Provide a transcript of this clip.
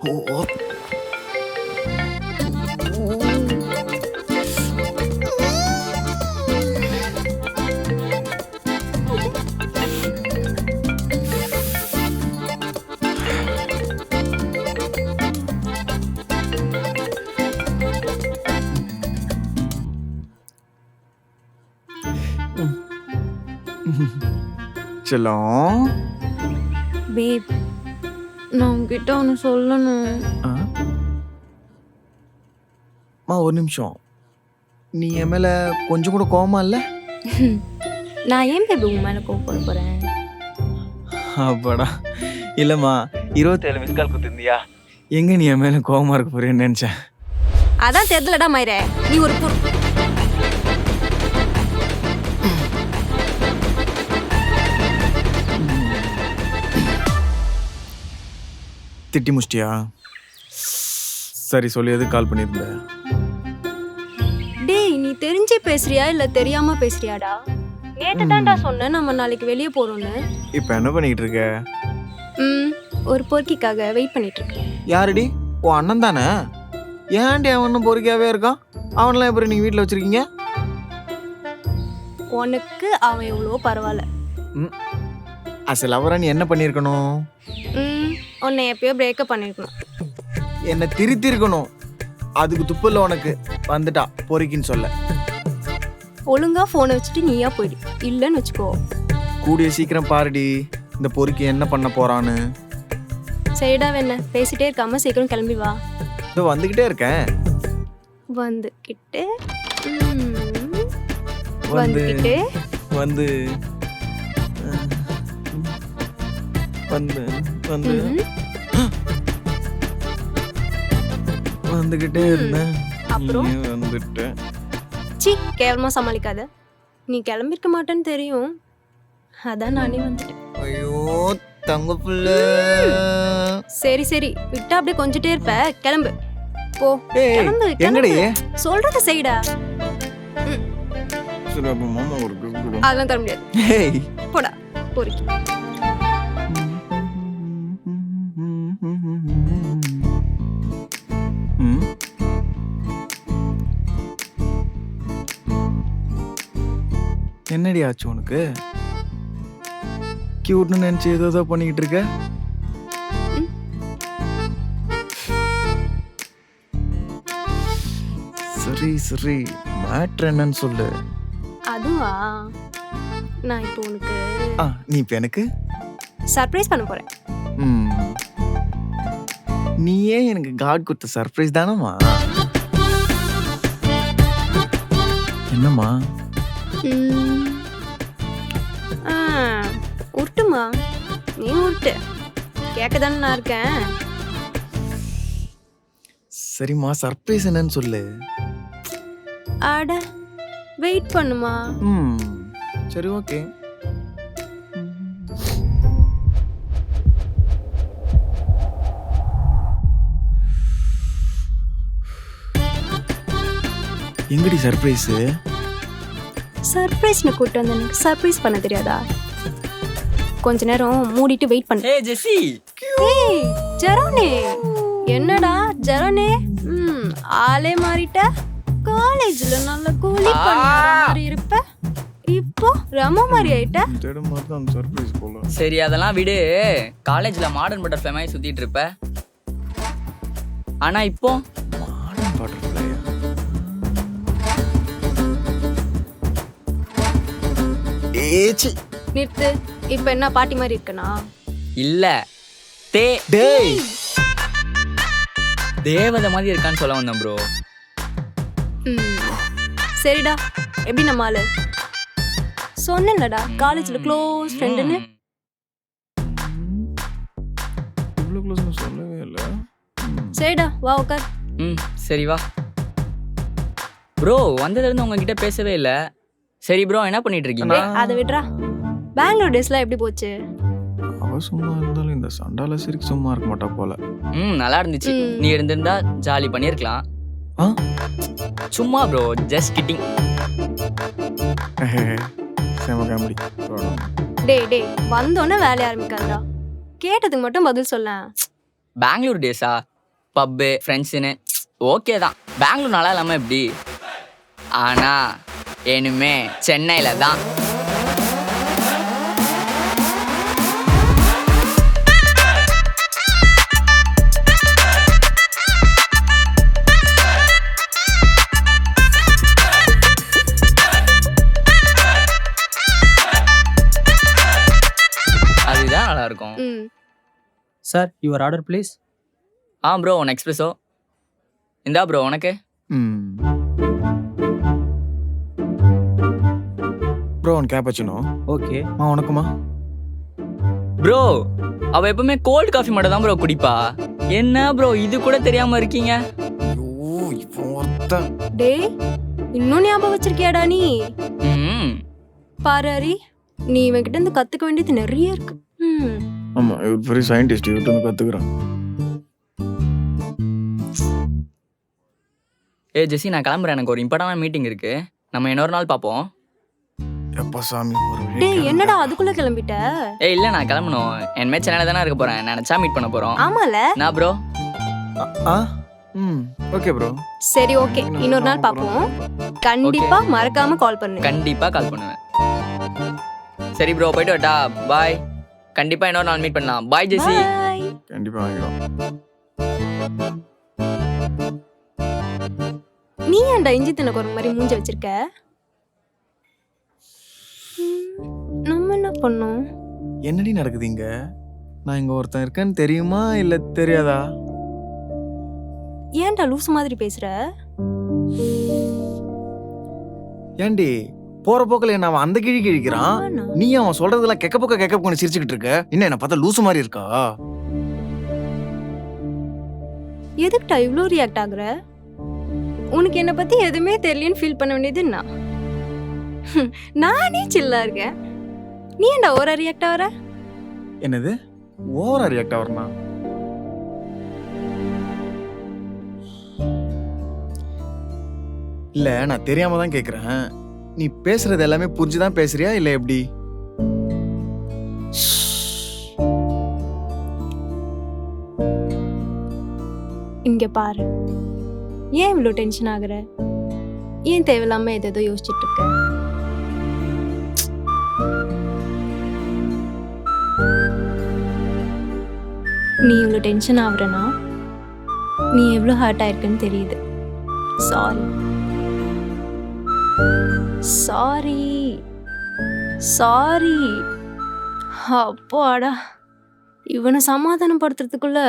ஓ செல்லம். பேப், நான் உங்ககிட்ட ஒன்று சொல்லணும். ஒரு நிமிஷம். நீ என் மேல கொஞ்சம் கூட கோவமா இல்ல? நான் ஏன் பேபி உன் மேலே கோவப்பட போகிறேன்? அப்பாடா. இல்லம்மா, 27 மிஸ் கால் கொடுத்துருந்தியா? எங்க நீ என் மேல கோவமா இருக்க போறேன்னு நினைச்சேன். அதான் தெரியலடா மயிரே, நீ ஒரு திட்டி முஷ்டியா? சரி, சொல்லி எதுக்கு கால் பண்ணியிருந்த? டேய், நீ தெரிஞ்சே பேசுறியா இல்ல தெரியாம பேசுறியாடா? நேத்து தான்டா சொன்னேன் நம்ம நாளைக்கு வெளியே போறோம்னு. இப்போ என்ன பண்ணிட்டு இருக்க? ஒரு பொறுக்கிக்காக வெயிட் பண்ணிட்டு இருக்கேன். யாருடி? உன் அண்ணன் தானே? ஏன்டி அவனும் பொறுக்கியாவே இருக்கான்? அவனெல்லாம் எப்படி நீங்க வீட்டில் வச்சிருக்கீங்க? உனக்கு அவன் எவ்வளோ பரவாயில்ல. அசல் அவரை நீ என்ன பண்ணியிருக்கணும்? உன்னை எப்பயோ பிரேக்கப் பண்ணிருக்கணும். என்னை திருத்திருக்கணும். அதுக்கு துப்பில்ல உனக்கு. வந்துட்டா பொறுக்கின்னு சொல்ல. ஒழுங்கா போனை வச்சுட்டு நீயா போயிடு. இல்லைன்னு வச்சுக்கோ. கூடிய சீக்கிரம் பாருடி இந்த பொறுக்கி என்ன பண்ண போறான்னு. சரிடா, வேண பேசிட்டே இருக்காம சீக்கிரம் கிளம்பி வா. இதோ வந்துகிட்டே இருக்கேன். வந்துகிட்டு வந்துகிட்டு வந்து வந்து வந்து வந்துகிட்டே இருந்தேன். அப்புறம் வந்துட்டேன். சி, கேவலமா சமாளிக்காத. நீ கிளம்பிருக்க மாட்டேன்னு தெரியும், அதான் நானே வந்துட்டேன். ஐயோ தங்க புள்ள. சரி சரி, விட்டா அப்படியே கொஞ்சிட்டே இருப்ப. கிளம்பு போ. ஏய், கிளம்பு எங்கடி? சொல்றத செய்டா. சரி, அப்ப மாமா ஒரு gift கொடு. அதெல்லாம் தர முடியாது. ஏய், போடா பொறுக்கி. என்னடி ஆச்சு உனக்கு? கியூட்னு நினைச்சு ஏதோ பண்ணிக்கிட்டு இருக்க. சரி சரி, மேட்ரு என்னன்னு சொல்லு. அதுவா, நான் இப்போ உனக்கு நீ இப்ப எனக்கு சர்ப்ரைஸ் பண்ண போறேன். நீயே எனக்கு காட் கொடுத்த சர்ப்ரைஸ் தானம்மா? என்னம்மா? உருட்டுமா, நீ உருட்டு. கேட்க தானே நான் இருக்கேன். சரிம்மா, சர்ப்ரைஸ் என்னன்னு சொல்லு. அட, வெயிட் பண்ணுமா. சரி, ஓகே. எங்கடி சர்ப்ரைஸ்? சர்ப்ரைஸ்னு கூப்பிட்டு வந்து எனக்கு சர்ப்ரைஸ் பண்ண தெரியாதா? கொஞ்ச நேரம் மூடிட்டு வெயிட் பண்ணு. ஏய் ஜெசி. ஏய் ஜெரோனே. என்னடா ஜெரோனே, ஆளே மாறிட்ட. காலேஜ்ல நல்ல கூலி பண்ற மாதிரி இருப்ப, இப்போ ரம மாதிரி ஆயிட்ட. சர்ப்ரைஸ் போல. சரி, அதெல்லாம் விடு. காலேஜ்ல மாடர்ன் பட்டர்ஃப்ளை மாதிரி சுத்திட்டு இருப்ப. ஆனா இப்போ மாடர்ன் பட்டர்ஃப்ளை ஏச்சி. நிறுத்து. இப்போ என்ன பாட்டி மாதிரி இருக்கனா? இல்ல, டேய் தேவதை மாதிரி இருக்கான்னு சொல்ல வந்தேன் ப்ரோ. சரிடா, எப்படி நம்ம ஆளு? சொன்னேன்லடா காலேஜ்ல க்ளோஸ் ஃப்ரெண்டுன்னு. இவ்வளவு க்ளோஸ்னு சொல்லவே இல்ல. சரிடா, வா உட்கார். சரி வா. ப்ரோ, வந்ததுல இருந்து உங்ககிட்ட பேசவே இல்ல. சரி ப்ரோ, என்ன பண்ணிட்டு இருக்கீங்க? அதை விடுறா. பெங்களூர் டேஸ்லாம் எப்படி போச்சு? அவ சும்மா இருந்தாலும் இந்த சண்டால சிரிக்கு சும்மா இருக்க மாட்டா போல. நல்லா இருந்துச்சு. நீ இருந்திருந்தா ஜாலி பண்ணிருக்கலாம். சும்மா ப்ரோ, ஜஸ்ட் கிட்டிங். சேம காமெடி. டேய் வந்தோன்னே வேலைய ஆரம்பிக்காதடா. கேட்டதுக்கு மட்டும் பதில் சொல்ல. பெங்களூர் டேஸா? பப்பு ஃப்ரெண்ட்ஸுன்னு ஓகே தான். பெங்களூர் நல்லா இல்லாமல் எப்படி? ஆனால் இனிமே சென்னையில் தான். அதுதான் நல்லா இருக்கும். ம் Sir, your order please. Bro one espresso. இந்தா ப்ரோ உனக்கு. Bro one cappuccino. Okay. உனக்குமா? ப்ரோ அவ எப்பவுமே கோல்ட் காஃபி மட்டும் தான் ப்ரோ குடிப்பா. என்ன ப்ரோ இது கூட தெரியாம இருக்கீங்க? ஐயோ இப்போ ஒருத்தன். டேய் இன்னும் ஞாபகம் வச்சிருக்கியாடா நீ? ம் பாரு ஹரி, நீ இவன்கிட்ட இருந்து கத்துக்க வேண்டியது நிறைய இருக்கு. ஆமா இவர் பெரிய சயின்டிஸ்ட், இவர்கிட்ட வந்து கத்துக்கிறான். ஜெஸ்ஸி நான் கிளம்புறேன், எனக்கு ஒரு இம்பார்ட்டன்டான மீட்டிங் இருக்கு. நம்ம இன்னொரு நாள் பார்ப்போம். எப்பா சாமி ஒரு வழி டேய் கிளம்புடா. என்னடா அதுக்குள்ள கிளம்பிட்ட? இல்லை நான் கிளம்பணும். என்மே சென்னையில் தானே இருக்க போறேன். நினைச்சா மீட் பண்ண போறோம். ஆமால. நான் ப்ரோ. Okay bro. சரி ஓகே, இன்னொரு நாள் பாப்போம். கண்டிப்பா மறக்காம கால் பண்ணு. கண்டிப்பா கால் பண்ணுவேன். சரி ப்ரோ போயிட்டு வரட்டா. பாய். கண்டிப்பா இன்னொரு நாள் மீட் பண்ணலாம். பாய் ஜெஸ்ஸி. Bye. கண்டிப்பா வாங்கிடும். நீ ஏன்டா இஞ்சி தினக்கு ஒரு மாதிரி மூஞ்ச வச்சிருக்க? நம்ம என்ன பண்ணோம்? என்னடி நடக்குது இங்க? நான் இங்க ஒருத்தன் இருக்கேன்னு தெரியுமா இல்ல தெரியாதா? ஏன்டா லூஸ் மாதிரி பேசுற? ஏண்டி போற போக்குல என்ன அவன் அந்த கிழி கிழிக்கிறான், ஆனா, நீ அவன் சொல்றதெல்லாம் கெக்க போக்க சிரிச்சுக்கிட்டு இருக்க. என்ன பார்த்தா லூசு மாதிரி இருக்கா? எதுக்குடா இவ்ளோ ரியாக்ட் ஆகுற? உனக்கு என்ன பத்தி எதுவுமே தெரியலன்னு ஃபீல் பண்ண வேண்டியது நான். நானே சில்லா இருக்கேன். நீ ஏன்டா ஓவரா ரியாக்ட் ஆகுற? என்னது ஓவரா ரியாக்ட் ஆவறனா? இல்ல நான் தெரியாம தான் கேக்குறேன். நீ பேசுறது எல்லாமே புரிஞ்சுதான் பேசுறியா இல்ல எப்படி? இங்க பாரு, ஏன் இவ்ளோ டென்ஷன் ஆகுற? ஏன் தேவையில்லாம ஏதேதோ யோசிச்சுட்டு இருக்க? நீ இவ்ளோ டென்ஷன் ஆகுறனா நீ எவ்வளோ ஹர்ட் ஆயிருக்குன்னு தெரியுது. Sorry sorry sorry. அப்பாடா, இவனை சமாதானப்படுத்துறதுக்குள்ள